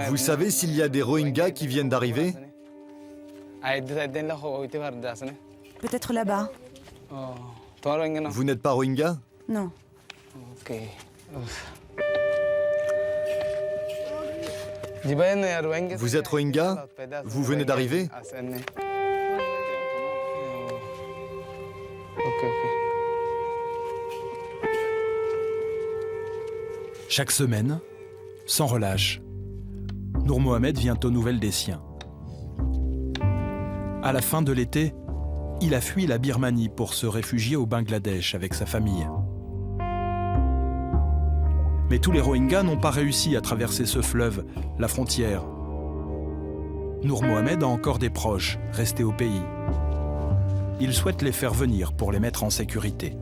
Vous savez s'il y a des Rohingyas qui viennent d'arriver? Peut-être là-bas. Vous n'êtes pas Rohingya? Non. Vous êtes Rohingya? Vous venez d'arriver? Chaque semaine, sans relâche, Nour Mohamed vient aux nouvelles des siens. À la fin de l'été, il a fui la Birmanie pour se réfugier au Bangladesh avec sa famille. Mais tous les Rohingyas n'ont pas réussi à traverser ce fleuve, la frontière. Nour Mohamed a encore des proches restés au pays. Il souhaite les faire venir pour les mettre en sécurité.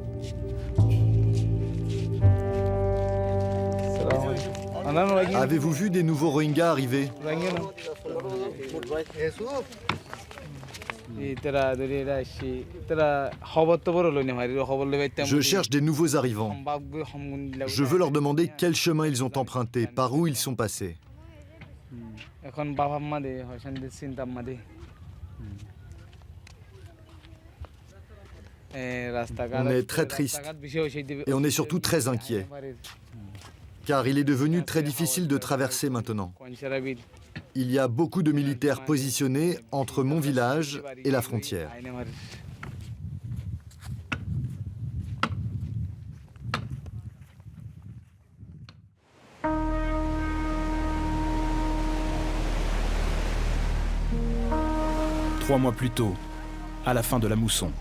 Avez-vous vu des nouveaux Rohingyas arriver? Je cherche des nouveaux arrivants. Je veux leur demander quel chemin ils ont emprunté, par où ils sont passés. On est très triste et on est surtout très inquiet, car il est devenu très difficile de traverser maintenant. Il y a beaucoup de militaires positionnés entre mon village et la frontière. Trois mois plus tôt, à la fin de la mousson.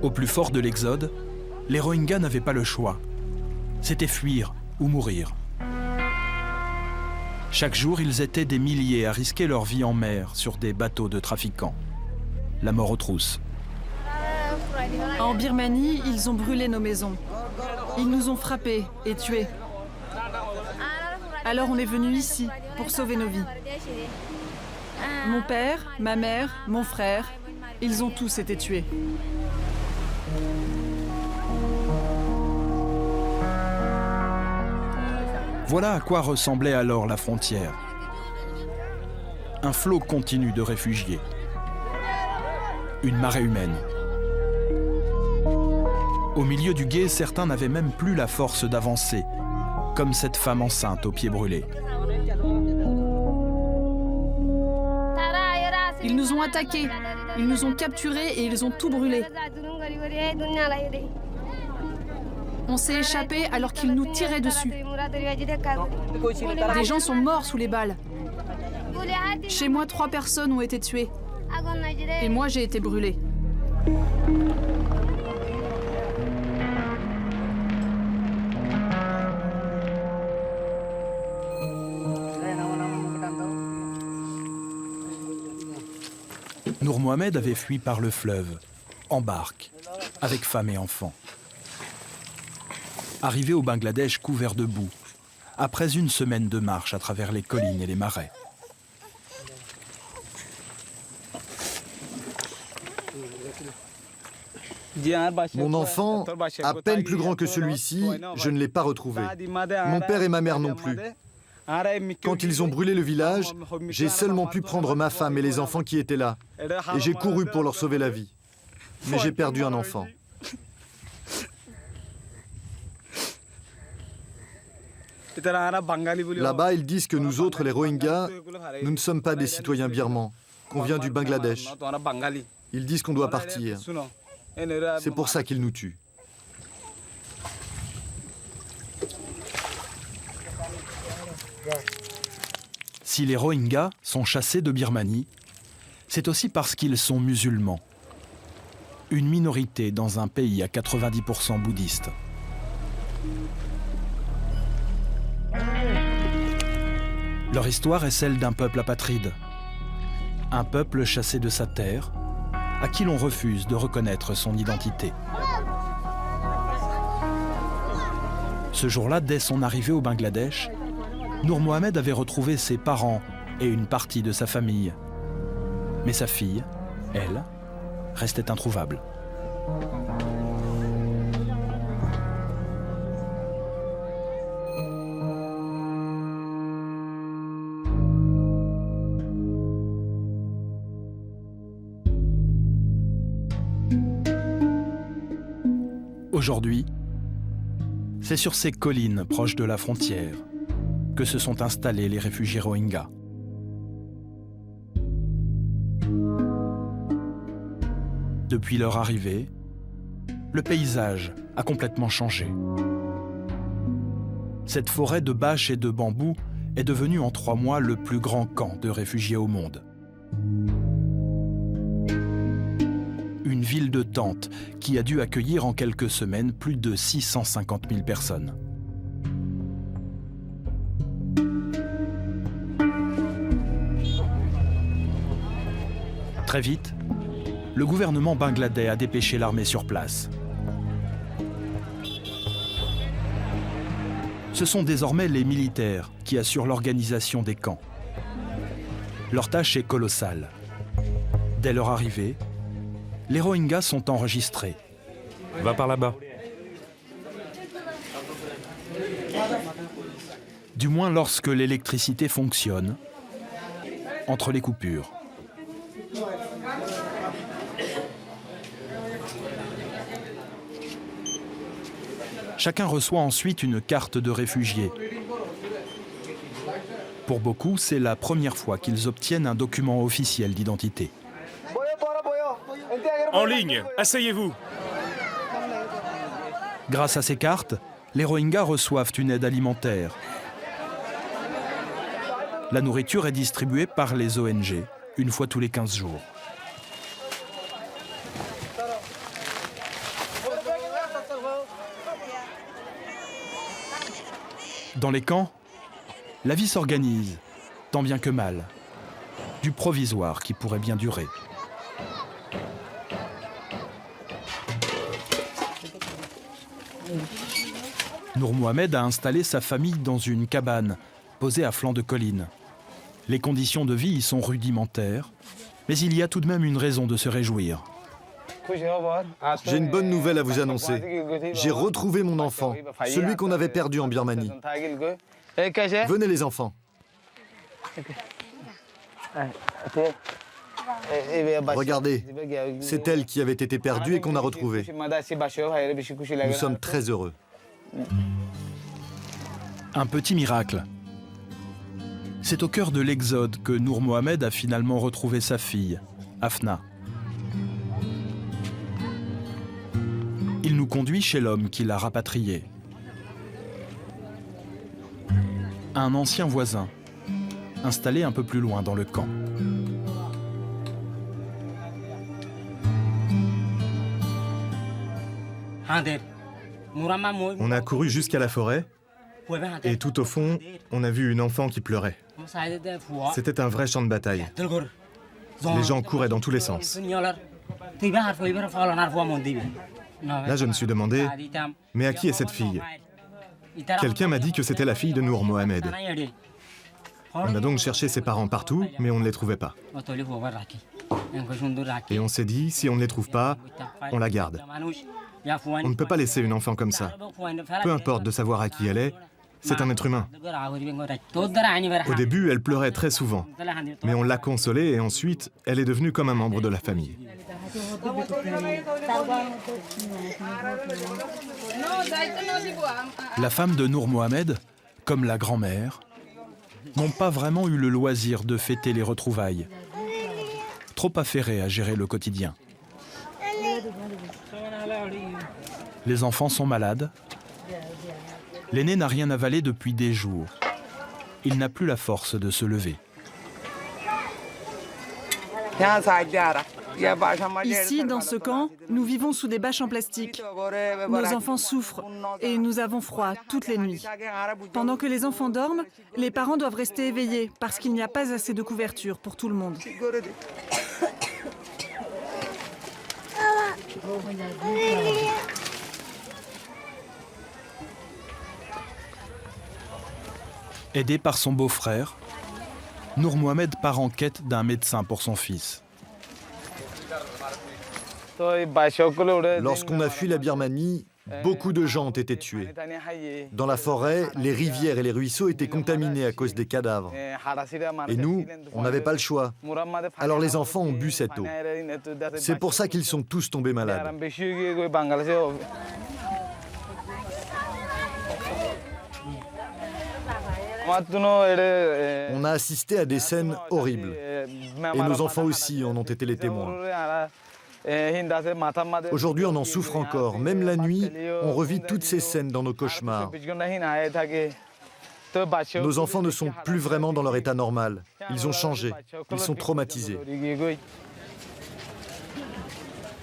Au plus fort de l'exode, les Rohingyas n'avaient pas le choix. C'était fuir ou mourir. Chaque jour, ils étaient des milliers à risquer leur vie en mer sur des bateaux de trafiquants. La mort aux trousses. En Birmanie, ils ont brûlé nos maisons. Ils nous ont frappés et tués. Alors on est venu ici pour sauver nos vies. Mon père, ma mère, mon frère, ils ont tous été tués. Voilà à quoi ressemblait alors la frontière. Un flot continu de réfugiés. Une marée humaine. Au milieu du gué, certains n'avaient même plus la force d'avancer, comme cette femme enceinte aux pieds brûlés. Ils nous ont attaqués, ils nous ont capturés et ils ont tout brûlé. On s'est échappé alors qu'ils nous tiraient dessus. Des gens sont morts sous les balles. Chez moi, 3 personnes ont été tuées. Et moi, j'ai été brûlée. Nour Mohamed avait fui par le fleuve, en barque, avec femme et enfants. Arrivé au Bangladesh couvert de boue, après une semaine de marche à travers les collines et les marais. Mon enfant, à peine plus grand que celui-ci, je ne l'ai pas retrouvé. Mon père et ma mère non plus. Quand ils ont brûlé le village, j'ai seulement pu prendre ma femme et les enfants qui étaient là. Et j'ai couru pour leur sauver la vie. Mais j'ai perdu un enfant. Là-bas, ils disent que nous autres, les Rohingyas, nous ne sommes pas des citoyens birmans, qu'on vient du Bangladesh. Ils disent qu'on doit partir. C'est pour ça qu'ils nous tuent. Si les Rohingyas sont chassés de Birmanie, c'est aussi parce qu'ils sont musulmans. Une minorité dans un pays à 90% bouddhiste. Leur histoire est celle d'un peuple apatride. Un peuple chassé de sa terre, à qui l'on refuse de reconnaître son identité. Ce jour-là, dès son arrivée au Bangladesh, Noor Mohamed avait retrouvé ses parents et une partie de sa famille. Mais sa fille, elle, restait introuvable. Aujourd'hui, c'est sur ces collines proches de la frontière que se sont installés les réfugiés Rohingyas. Depuis leur arrivée, le paysage a complètement changé. Cette forêt de bâches et de bambous est devenue en 3 mois le plus grand camp de réfugiés au monde. Une ville de tentes qui a dû accueillir en quelques semaines plus de 650 000 personnes. Très vite, le gouvernement bangladais a dépêché l'armée sur place. Ce sont désormais les militaires qui assurent l'organisation des camps. Leur tâche est colossale. Dès leur arrivée, les Rohingyas sont enregistrés. Va par là-bas. Du moins lorsque l'électricité fonctionne, entre les coupures. Chacun reçoit ensuite une carte de réfugié. Pour beaucoup, c'est la première fois qu'ils obtiennent un document officiel d'identité. En ligne, asseyez-vous. Grâce à ces cartes, les Rohingyas reçoivent une aide alimentaire. La nourriture est distribuée par les ONG, une fois tous les 15 jours. Dans les camps, la vie s'organise, tant bien que mal. Du provisoire qui pourrait bien durer. Noor Mohamed a installé sa famille dans une cabane, posée à flanc de colline. Les conditions de vie y sont rudimentaires, mais il y a tout de même une raison de se réjouir. J'ai une bonne nouvelle à vous annoncer. J'ai retrouvé mon enfant, celui qu'on avait perdu en Birmanie. Venez les enfants. Regardez, c'est elle qui avait été perdue et qu'on a retrouvée. Nous sommes très heureux. Un petit miracle. C'est au cœur de l'exode que Noor Mohamed a finalement retrouvé sa fille, Afna. Il nous conduit chez l'homme qui l'a rapatriée. Un ancien voisin, installé un peu plus loin dans le camp. On a couru jusqu'à la forêt et tout au fond, on a vu une enfant qui pleurait. C'était un vrai champ de bataille. Les gens couraient dans tous les sens. Là, je me suis demandé, mais à qui est cette fille? Quelqu'un m'a dit que c'était la fille de Noor Mohamed. On a donc cherché ses parents partout, mais on ne les trouvait pas. Et on s'est dit, si on ne les trouve pas, on la garde. On ne peut pas laisser une enfant comme ça. Peu importe de savoir à qui elle est, c'est un être humain. Au début, elle pleurait très souvent, mais on l'a consolée et ensuite, elle est devenue comme un membre de la famille. La femme de Noor Mohamed, comme la grand-mère, n'ont pas vraiment eu le loisir de fêter les retrouvailles. Trop affairés à gérer le quotidien. Les enfants sont malades. L'aîné n'a rien avalé depuis des jours. Il n'a plus la force de se lever. Ici, dans ce camp, nous vivons sous des bâches en plastique. Nos enfants souffrent et nous avons froid toutes les nuits. Pendant que les enfants dorment, les parents doivent rester éveillés parce qu'il n'y a pas assez de couverture pour tout le monde. Aidé par son beau-frère, Nour Mohamed part en quête d'un médecin pour son fils. Lorsqu'on a fui la Birmanie, beaucoup de gens ont été tués. Dans la forêt, les rivières et les ruisseaux étaient contaminés à cause des cadavres. Et nous, on n'avait pas le choix. Alors les enfants ont bu cette eau. C'est pour ça qu'ils sont tous tombés malades. On a assisté à des scènes horribles. Et nos enfants aussi en ont été les témoins. Aujourd'hui, on en souffre encore. Même la nuit, on revit toutes ces scènes dans nos cauchemars. Nos enfants ne sont plus vraiment dans leur état normal. Ils ont changé. Ils sont traumatisés.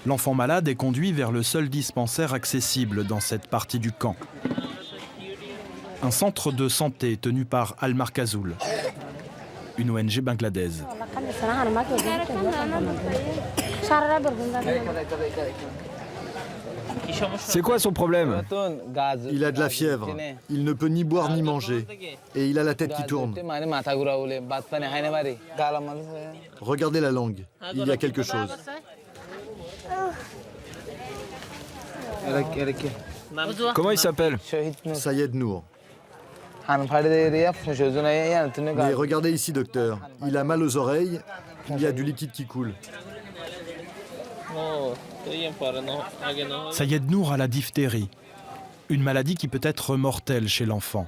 L'enfant malade est conduit vers le seul dispensaire accessible dans cette partie du camp. Un centre de santé tenu par Al-Markazoul, une ONG bangladaise. C'est quoi son problème? Il a de la fièvre. Il ne peut ni boire ni manger. Et il a la tête qui tourne. Regardez la langue. Il y a quelque chose. Comment il s'appelle? Sayed Nour. Mais regardez ici, docteur. Il a mal aux oreilles. Il y a du liquide qui coule. Sayed Nour a la diphtérie, une maladie qui peut être mortelle chez l'enfant.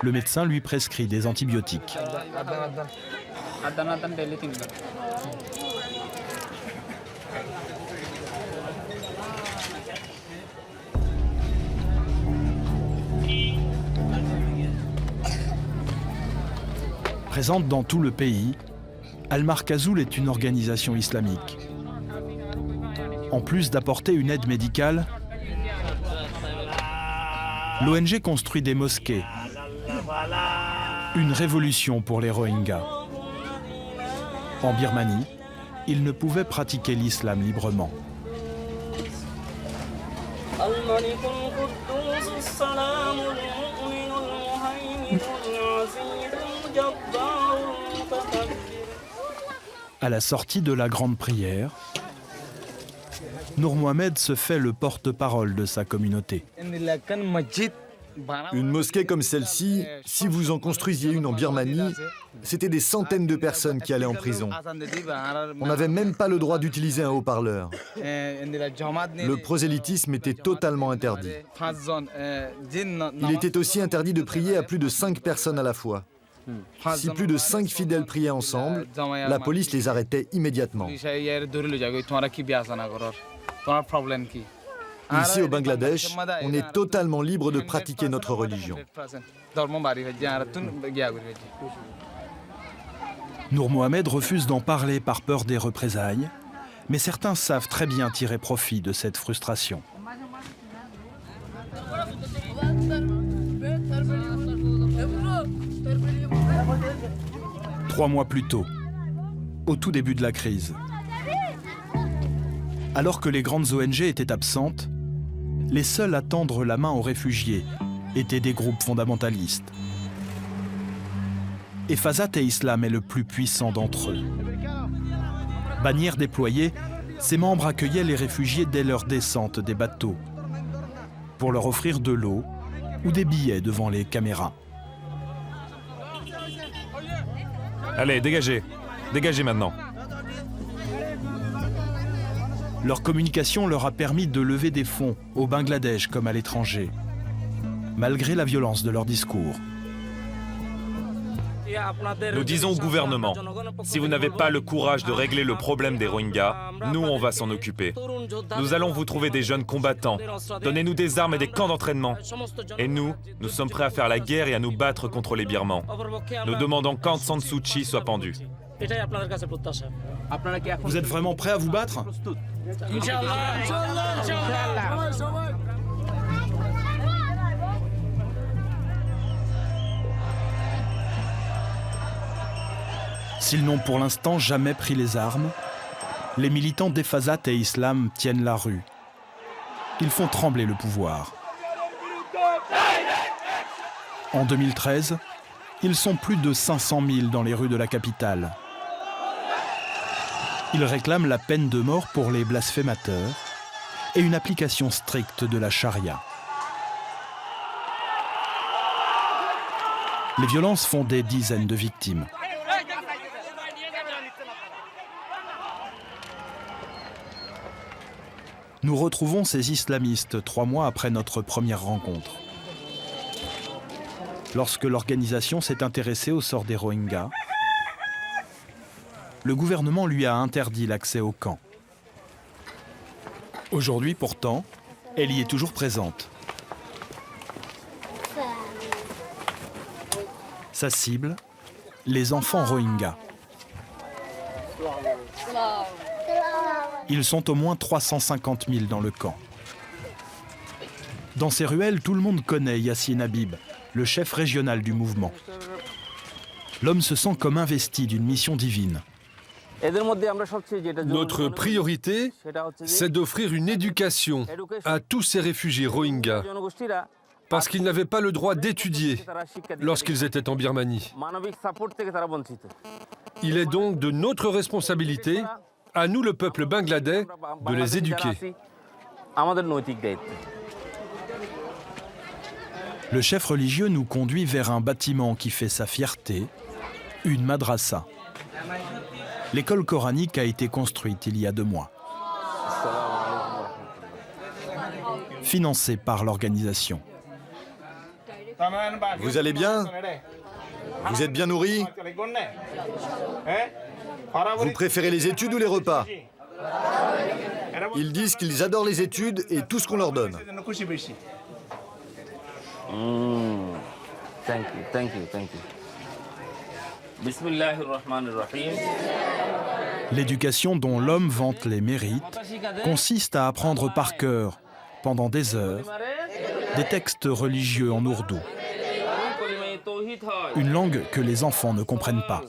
Le médecin lui prescrit des antibiotiques. Présente dans tout le pays, Al-Markazoul est une organisation islamique. En plus d'apporter une aide médicale, l'ONG construit des mosquées. Une révolution pour les Rohingyas. En Birmanie, ils ne pouvaient pratiquer l'islam librement. À la sortie de la grande prière, Nour Mohamed se fait le porte-parole de sa communauté. Une mosquée comme celle-ci, si vous en construisiez une en Birmanie, c'était des centaines de personnes qui allaient en prison. On n'avait même pas le droit d'utiliser un haut-parleur. Le prosélytisme était totalement interdit. Il était aussi interdit de prier à plus de 5 personnes à la fois. Si plus de 5 fidèles priaient ensemble, la police les arrêtait immédiatement. Ici au Bangladesh, on est totalement libre de pratiquer notre religion. Nour Mohamed refuse d'en parler par peur des représailles, mais certains savent très bien tirer profit de cette frustration. Trois mois plus tôt, au tout début de la crise, alors que les grandes ONG étaient absentes, les seuls à tendre la main aux réfugiés étaient des groupes fondamentalistes. Et Fazat et Islam est le plus puissant d'entre eux. Bannières déployées, ses membres accueillaient les réfugiés dès leur descente des bateaux pour leur offrir de l'eau ou des billets devant les caméras. Allez, dégagez. Dégagez maintenant. Leur communication leur a permis de lever des fonds au Bangladesh comme à l'étranger, malgré la violence de leur discours. Nous disons au gouvernement, si vous n'avez pas le courage de régler le problème des Rohingyas, nous on va s'en occuper. Nous allons vous trouver des jeunes combattants. Donnez-nous des armes et des camps d'entraînement. Et nous sommes prêts à faire la guerre et à nous battre contre les Birmans. Nous demandons qu'Aung San Suu Kyi soit pendue. Vous êtes vraiment prêts à vous battre? S'ils n'ont pour l'instant jamais pris les armes, les militants d'Efazat et Islam tiennent la rue. Ils font trembler le pouvoir. En 2013, ils sont plus de 500 000 dans les rues de la capitale. Ils réclament la peine de mort pour les blasphémateurs et une application stricte de la charia. Les violences font des dizaines de victimes. Nous retrouvons ces islamistes 3 mois après notre première rencontre. Lorsque l'organisation s'est intéressée au sort des Rohingyas, le gouvernement lui a interdit l'accès au camp. Aujourd'hui, pourtant, elle y est toujours présente. Sa cible, les enfants Rohingyas. Ils sont au moins 350 000 dans le camp. Dans ces ruelles, tout le monde connaît Yassine Habib, le chef régional du mouvement. L'homme se sent comme investi d'une mission divine. Notre priorité, c'est d'offrir une éducation à tous ces réfugiés Rohingyas, parce qu'ils n'avaient pas le droit d'étudier lorsqu'ils étaient en Birmanie. Il est donc de notre responsabilité, à nous le peuple bangladais, de les éduquer. Le chef religieux nous conduit vers un bâtiment qui fait sa fierté, une madrasa. L'école coranique a été construite il y a 2 mois. Financée par l'organisation. Vous allez bien? Vous êtes bien nourris? Vous préférez les études ou les repas? Ils disent qu'ils adorent les études et tout ce qu'on leur donne. Thank you. Bismillahirrahmanirrahim. L'éducation dont l'homme vante les mérites consiste à apprendre par cœur, pendant des heures, des textes religieux en ourdou. Une langue que les enfants ne comprennent pas.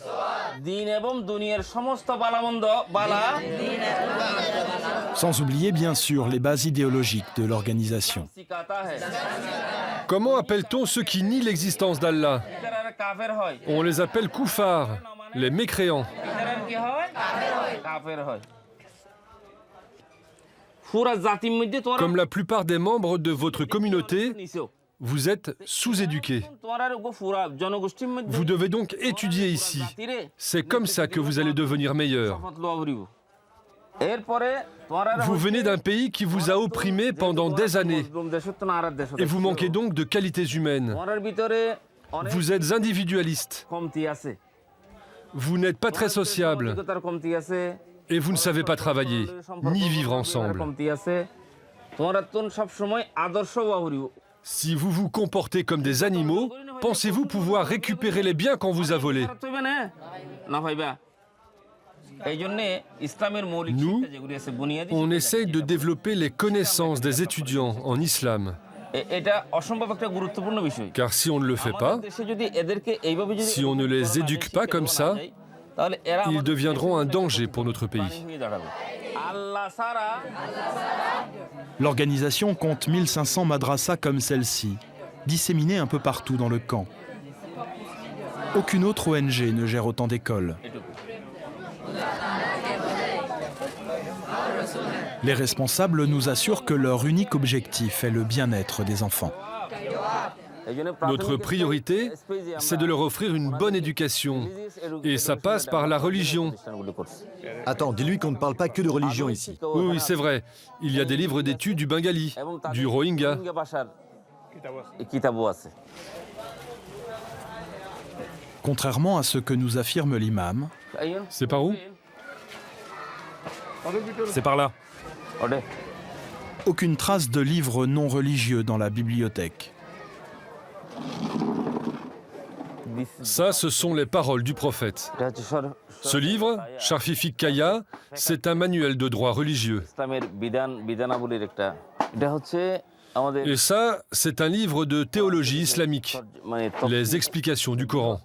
Sans oublier bien sûr les bases idéologiques de l'organisation. Comment appelle-t-on ceux qui nient l'existence d'Allah? On les appelle koufars, les mécréants. Comme la plupart des membres de votre communauté, vous êtes sous-éduqués. Vous devez donc étudier ici. C'est comme ça que vous allez devenir meilleur. Vous venez d'un pays qui vous a opprimé pendant des années et vous manquez donc de qualités humaines. Vous êtes individualiste. Vous n'êtes pas très sociable et vous ne savez pas travailler, ni vivre ensemble. Si vous vous comportez comme des animaux, pensez-vous pouvoir récupérer les biens qu'on vous a volés? Nous, on essaye de développer les connaissances des étudiants en islam. Car si on ne le fait pas, si on ne les éduque pas comme ça, ils deviendront un danger pour notre pays. L'organisation compte 1500 madrasas comme celle-ci, disséminées un peu partout dans le camp. Aucune autre ONG ne gère autant d'écoles. Les responsables nous assurent que leur unique objectif est le bien-être des enfants. Notre priorité, c'est de leur offrir une bonne éducation. Et ça passe par la religion. Attends, dis-lui qu'on ne parle pas que de religion ici. Oui, c'est vrai. Il y a des livres d'études du bengali, du rohingya. Contrairement à ce que nous affirme l'imam, C'est par où? C'est par là. aucune trace de livres non religieux dans la bibliothèque. Ça, ce sont les paroles du prophète. Ce livre, Sharfi Kaya, c'est un manuel de droit religieux. Et ça, c'est un livre de théologie islamique, les explications du Coran.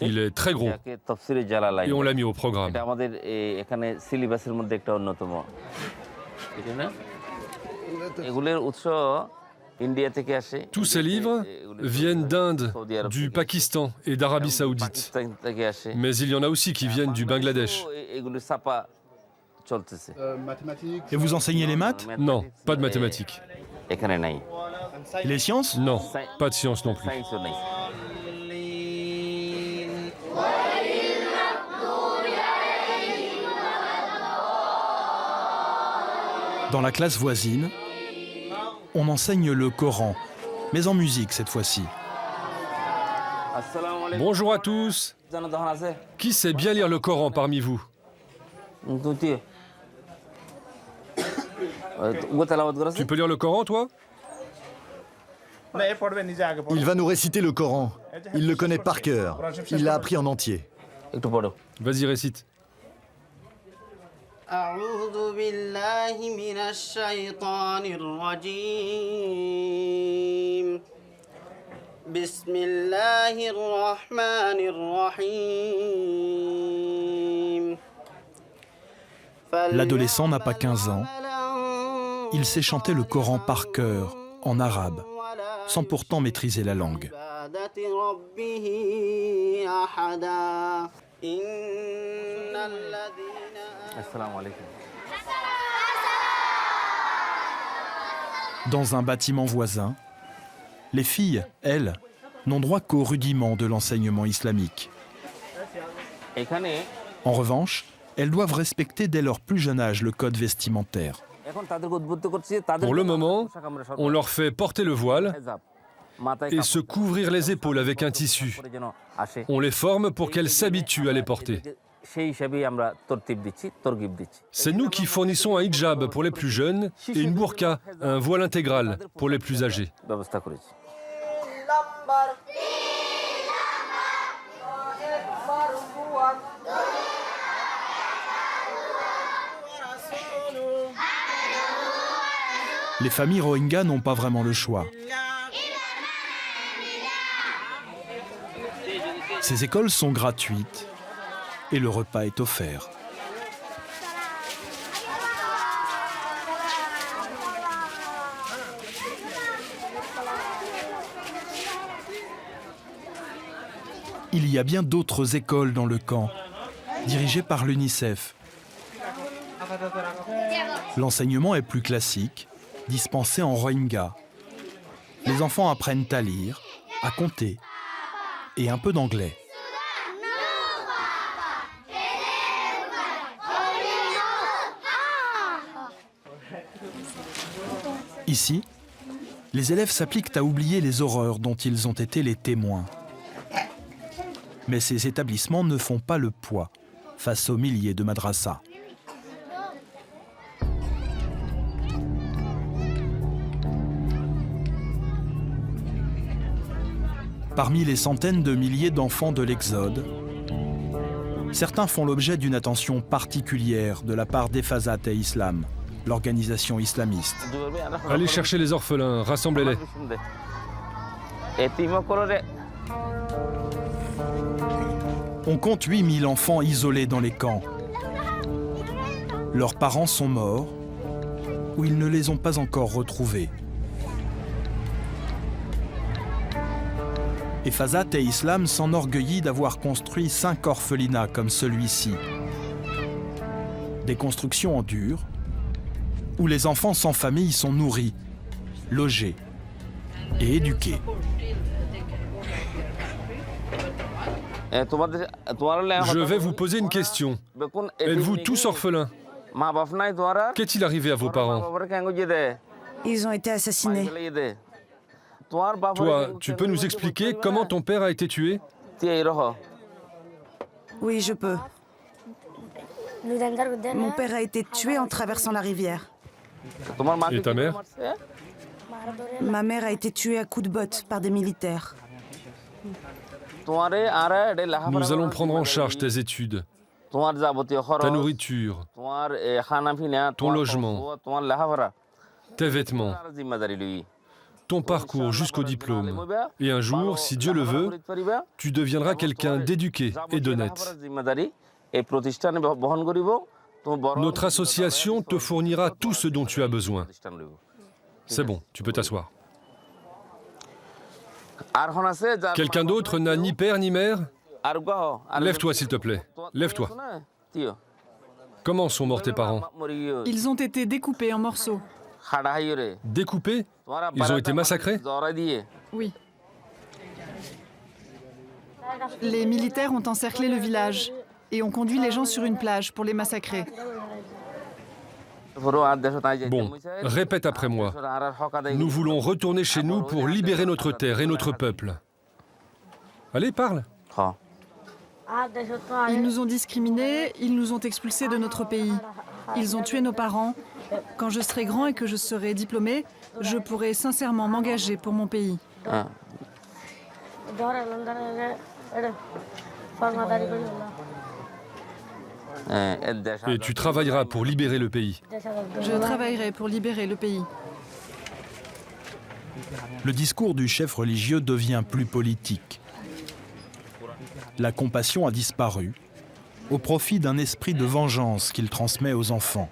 Il est très gros et on l'a mis au programme. Tous ces livres viennent d'Inde, du Pakistan et d'Arabie Saoudite. Mais il y en a aussi qui viennent du Bangladesh. Et vous enseignez les maths? Non, pas de mathématiques. Et les sciences? Non, pas de sciences non plus. Dans la classe voisine, on enseigne le Coran, mais en musique cette fois-ci. Bonjour à tous. Qui sait bien lire le Coran parmi vous? Tu peux lire le Coran, toi? Il va nous réciter le Coran. Il le connaît par cœur. Il l'a appris en entier. Vas-y, récite. أعوذ بالله من الشيطان الرجيم بسم الله الرحمن الرحيم L'adolescent n'a pas 15 ans. Il sait chanter le Coran par cœur, en arabe, sans pourtant maîtriser la langue. Dans un bâtiment voisin, les filles, elles, n'ont droit qu'aux rudiments de l'enseignement islamique. En revanche, elles doivent respecter dès leur plus jeune âge le code vestimentaire. Pour le moment, on leur fait porter le voile et se couvrir les épaules avec un tissu. On les forme pour qu'elles s'habituent à les porter. C'est nous qui fournissons un hijab pour les plus jeunes et une burqa, un voile intégral pour les plus âgés. Les familles Rohingyas n'ont pas vraiment le choix. Ces écoles sont gratuites et le repas est offert. Il y a bien d'autres écoles dans le camp, dirigées par l'UNICEF. L'enseignement est plus classique, dispensé en Rohingya. Les enfants apprennent à lire, à compter et un peu d'anglais. Ici, les élèves s'appliquent à oublier les horreurs dont ils ont été les témoins. Mais ces établissements ne font pas le poids face aux milliers de madrassas. Parmi les centaines de milliers d'enfants de l'Exode, certains font l'objet d'une attention particulière de la part d'Efazat et Islam, l'organisation islamiste. Allez chercher les orphelins, rassemblez-les. On compte 8000 enfants isolés dans les camps. Leurs parents sont morts ou ils ne les ont pas encore retrouvés. Efazat et Islam s'enorgueillit d'avoir construit 5 orphelinats comme celui-ci. Des constructions en dur, où les enfants sans famille sont nourris, logés et éduqués. Je vais vous poser une question. Êtes-vous tous orphelins? Qu'est-il arrivé à vos parents? Ils ont été assassinés. Toi, tu peux nous expliquer comment ton père a été tué? Oui, je peux. Mon père a été tué en traversant la rivière. Et ta mère? Ma mère a été tuée à coups de botte par des militaires. Nous allons prendre en charge tes études, ta nourriture, ton logement, tes vêtements, ton parcours jusqu'au diplôme. Et un jour, si Dieu le veut, tu deviendras quelqu'un d'éduqué et d'honnête. Notre association te fournira tout ce dont tu as besoin. C'est bon, tu peux t'asseoir. Quelqu'un d'autre n'a ni père ni mère? Lève-toi, s'il te plaît. Lève-toi. Comment sont morts tes parents? Ils ont été découpés en morceaux. Découpés? Ils ont été massacrés? Oui. Les militaires ont encerclé le village et ont conduit les gens sur une plage pour les massacrer. Bon, répète après moi. Nous voulons retourner chez nous pour libérer notre terre et notre peuple. Allez, parle. Ils nous ont discriminés, ils nous ont expulsés de notre pays. Ils ont tué nos parents. Quand je serai grand et que je serai diplômé, je pourrai sincèrement m'engager pour mon pays. Et tu travailleras pour libérer le pays. Je travaillerai pour libérer le pays. Le discours du chef religieux devient plus politique. La compassion a disparu, au profit d'un esprit de vengeance qu'il transmet aux enfants.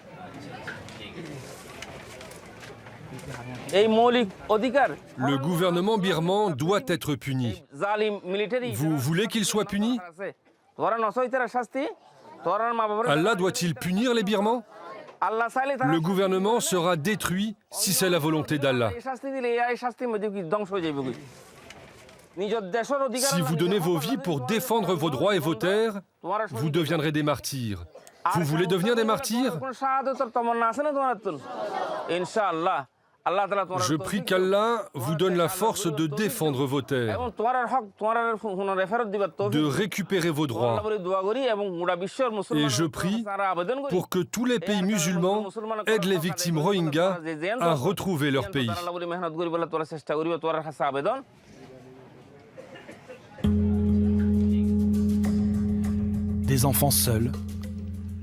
Le gouvernement birman doit être puni. Vous voulez qu'il soit puni? Allah doit-il punir les Birmans? Le gouvernement sera détruit si c'est la volonté d'Allah. Si vous donnez vos vies pour défendre vos droits et vos terres, vous deviendrez des martyrs. Vous voulez devenir des martyrs? Je prie qu'Allah vous donne la force de défendre vos terres, de récupérer vos droits. Et je prie pour que tous les pays musulmans aident les victimes Rohingyas à retrouver leur pays. Des enfants seuls,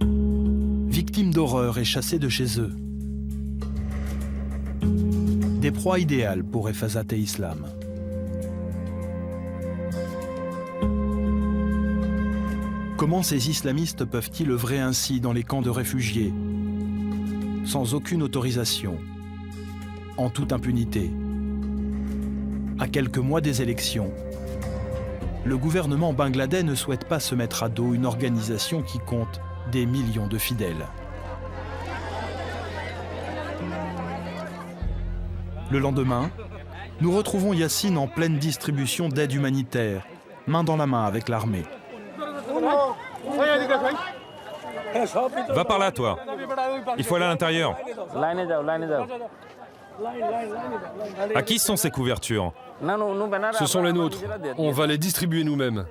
victimes d'horreur et chassés de chez eux. Des proies idéales pour Efazat et Islam. Comment ces islamistes peuvent-ils œuvrer ainsi dans les camps de réfugiés, sans aucune autorisation, en toute impunité? À quelques mois des élections, le gouvernement bangladais ne souhaite pas se mettre à dos une organisation qui compte des millions de fidèles. Le lendemain, nous retrouvons Yassine en pleine distribution d'aide humanitaire, main dans la main avec l'armée. Va par là, toi. Il faut aller à l'intérieur. À qui sont ces couvertures? Ce sont les nôtres. On va les distribuer nous-mêmes.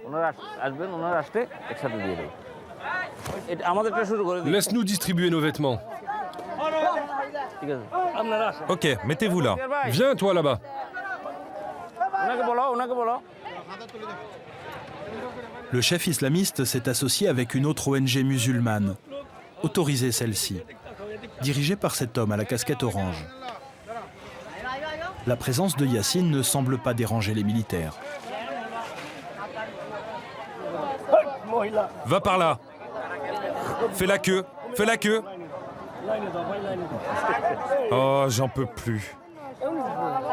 Laisse-nous distribuer nos vêtements. Ok, mettez-vous là. Viens, toi, là-bas. Le chef islamiste s'est associé avec une autre ONG musulmane, autorisée celle-ci, dirigée par cet homme à la casquette orange. La présence de Yassine ne semble pas déranger les militaires. Va par là. Fais la queue. Fais la queue. Oh, j'en peux plus.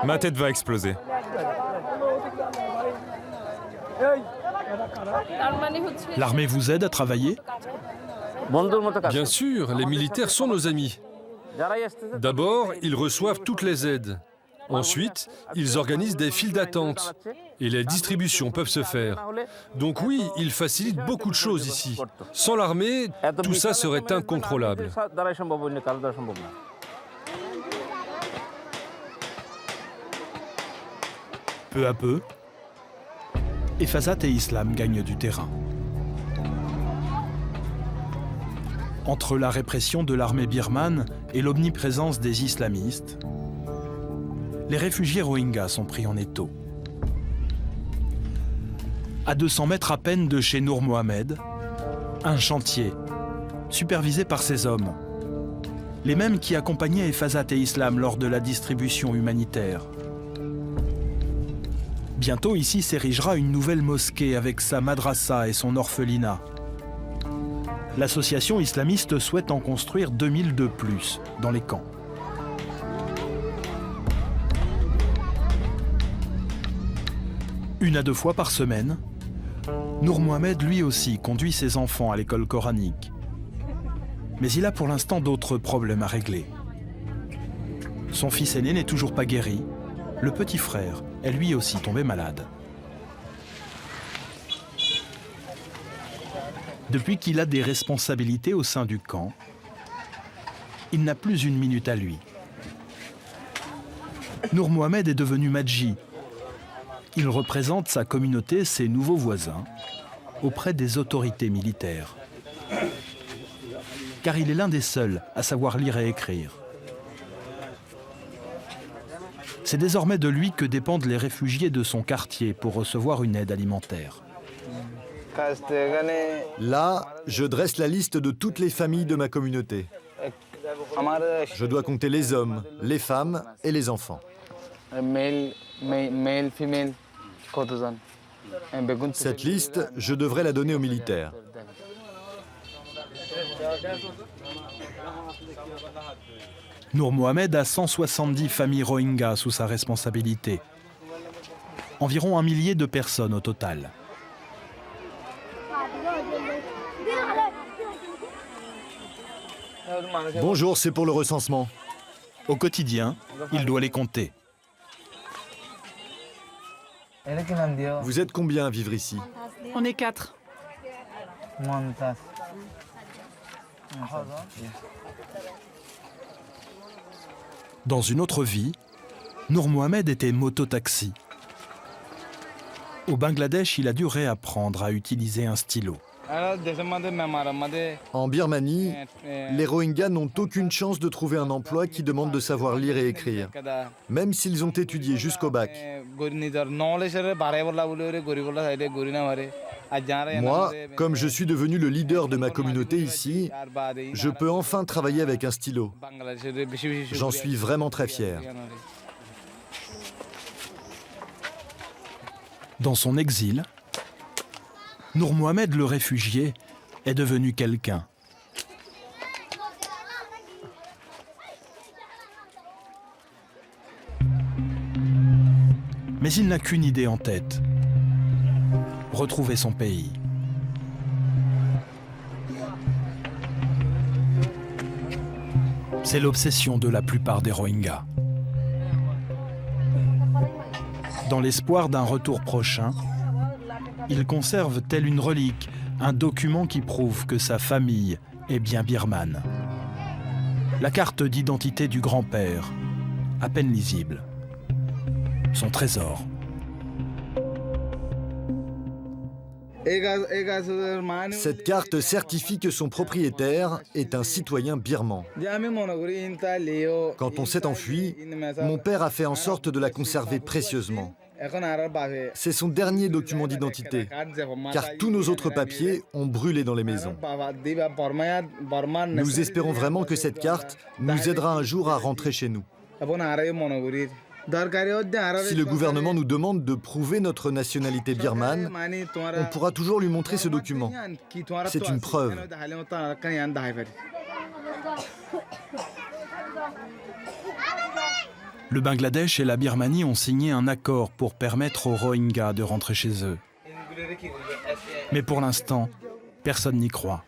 Ma tête va exploser. L'armée vous aide à travailler? Bien sûr, les militaires sont nos amis. D'abord, ils reçoivent toutes les aides. Ensuite, ils organisent des files d'attente et les distributions peuvent se faire. Donc oui, ils facilitent beaucoup de choses ici. Sans l'armée, tout ça serait incontrôlable. Peu à peu, Efazat et Islam gagnent du terrain. Entre la répression de l'armée birmane et l'omniprésence des islamistes, les réfugiés Rohingyas sont pris en étau. À 200 mètres à peine de chez Nour Mohamed, un chantier, supervisé par ces hommes. Les mêmes qui accompagnaient Efazat et Islam lors de la distribution humanitaire. Bientôt, ici s'érigera une nouvelle mosquée avec sa madrasa et son orphelinat. L'association islamiste souhaite en construire 2000 de plus dans les camps. Une à deux fois par semaine, Nour Mohamed lui aussi conduit ses enfants à l'école coranique. Mais il a pour l'instant d'autres problèmes à régler. Son fils aîné n'est toujours pas guéri. Le petit frère est lui aussi tombé malade. Depuis qu'il a des responsabilités au sein du camp, il n'a plus une minute à lui. Nour Mohamed est devenu Madji. Il représente sa communauté, ses nouveaux voisins, auprès des autorités militaires. Car il est l'un des seuls à savoir lire et écrire. C'est désormais de lui que dépendent les réfugiés de son quartier pour recevoir une aide alimentaire. Là, je dresse la liste de toutes les familles de ma communauté. Je dois compter les hommes, les femmes et les enfants. Cette liste, je devrais la donner aux militaires. Nour Mohamed a 170 familles Rohingyas sous sa responsabilité. Environ 1 millier de personnes au total. Bonjour, c'est pour le recensement. Au quotidien, il doit les compter. Vous êtes combien à vivre ici? On est 4. Dans une autre vie, Nour Mohamed était mototaxi. Au Bangladesh, il a dû réapprendre à utiliser un stylo. En Birmanie, les Rohingyas n'ont aucune chance de trouver un emploi qui demande de savoir lire et écrire, même s'ils ont étudié jusqu'au bac. Moi, comme je suis devenu le leader de ma communauté ici, je peux enfin travailler avec un stylo. J'en suis vraiment très fier. Dans son exil, Nour Mohamed le réfugié est devenu quelqu'un. Mais il n'a qu'une idée en tête. Retrouver son pays. C'est l'obsession de la plupart des Rohingyas. Dans l'espoir d'un retour prochain, il conserve tel une relique, un document qui prouve que sa famille est bien birmane. La carte d'identité du grand-père, à peine lisible. Son trésor. Cette carte certifie que son propriétaire est un citoyen birman. Quand on s'est enfui, mon père a fait en sorte de la conserver précieusement. C'est son dernier document d'identité, car tous nos autres papiers ont brûlé dans les maisons. Nous espérons vraiment que cette carte nous aidera un jour à rentrer chez nous. Si le gouvernement nous demande de prouver notre nationalité birmane, on pourra toujours lui montrer ce document. C'est une preuve. Le Bangladesh et la Birmanie ont signé un accord pour permettre aux Rohingyas de rentrer chez eux. Mais pour l'instant, personne n'y croit.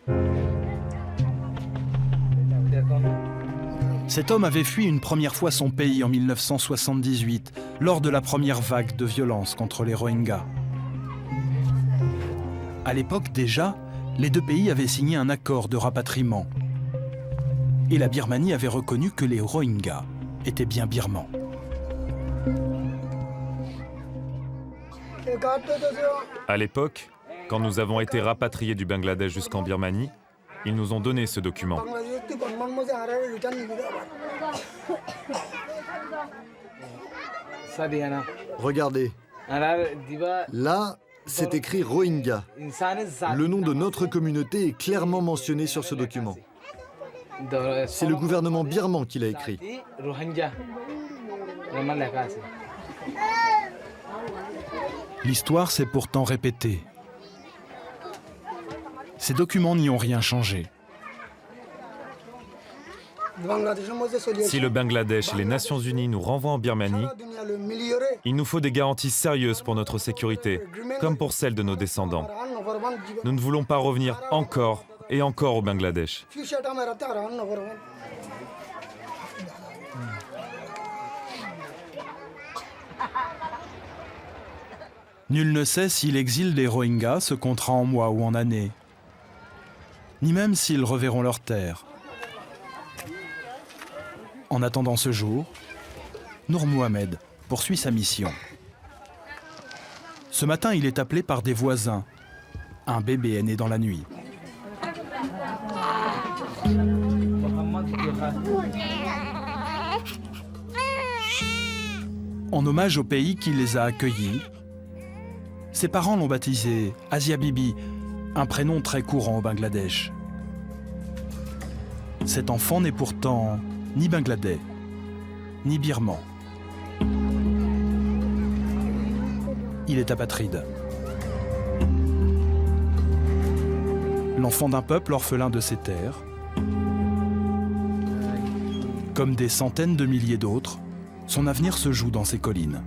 Cet homme avait fui une première fois son pays en 1978, lors de la première vague de violence contre les Rohingyas. À l'époque déjà, les deux pays avaient signé un accord de rapatriement. Et la Birmanie avait reconnu que les Rohingyas étaient bien birmans. À l'époque, quand nous avons été rapatriés du Bangladesh jusqu'en Birmanie, ils nous ont donné ce document. Regardez. Là, c'est écrit Rohingya. Le nom de notre communauté est clairement mentionné sur ce document. C'est le gouvernement birman qui l'a écrit. L'histoire s'est pourtant répétée. Ces documents n'y ont rien changé. Si le Bangladesh et les Nations Unies nous renvoient en Birmanie, il nous faut des garanties sérieuses pour notre sécurité, comme pour celle de nos descendants. Nous ne voulons pas revenir encore et encore au Bangladesh. Nul ne sait si l'exil des Rohingyas se comptera en mois ou en années, ni même s'ils reverront leur terre. En attendant ce jour, Nour Mohamed poursuit sa mission. Ce matin, il est appelé par des voisins. Un bébé est né dans la nuit. En hommage au pays qui les a accueillis, ses parents l'ont baptisé Asia Bibi, un prénom très courant au Bangladesh. Cet enfant n'est pourtant ni bangladais, ni birman. Il est apatride. L'enfant d'un peuple orphelin de ses terres. Comme des centaines de milliers d'autres, son avenir se joue dans ces collines.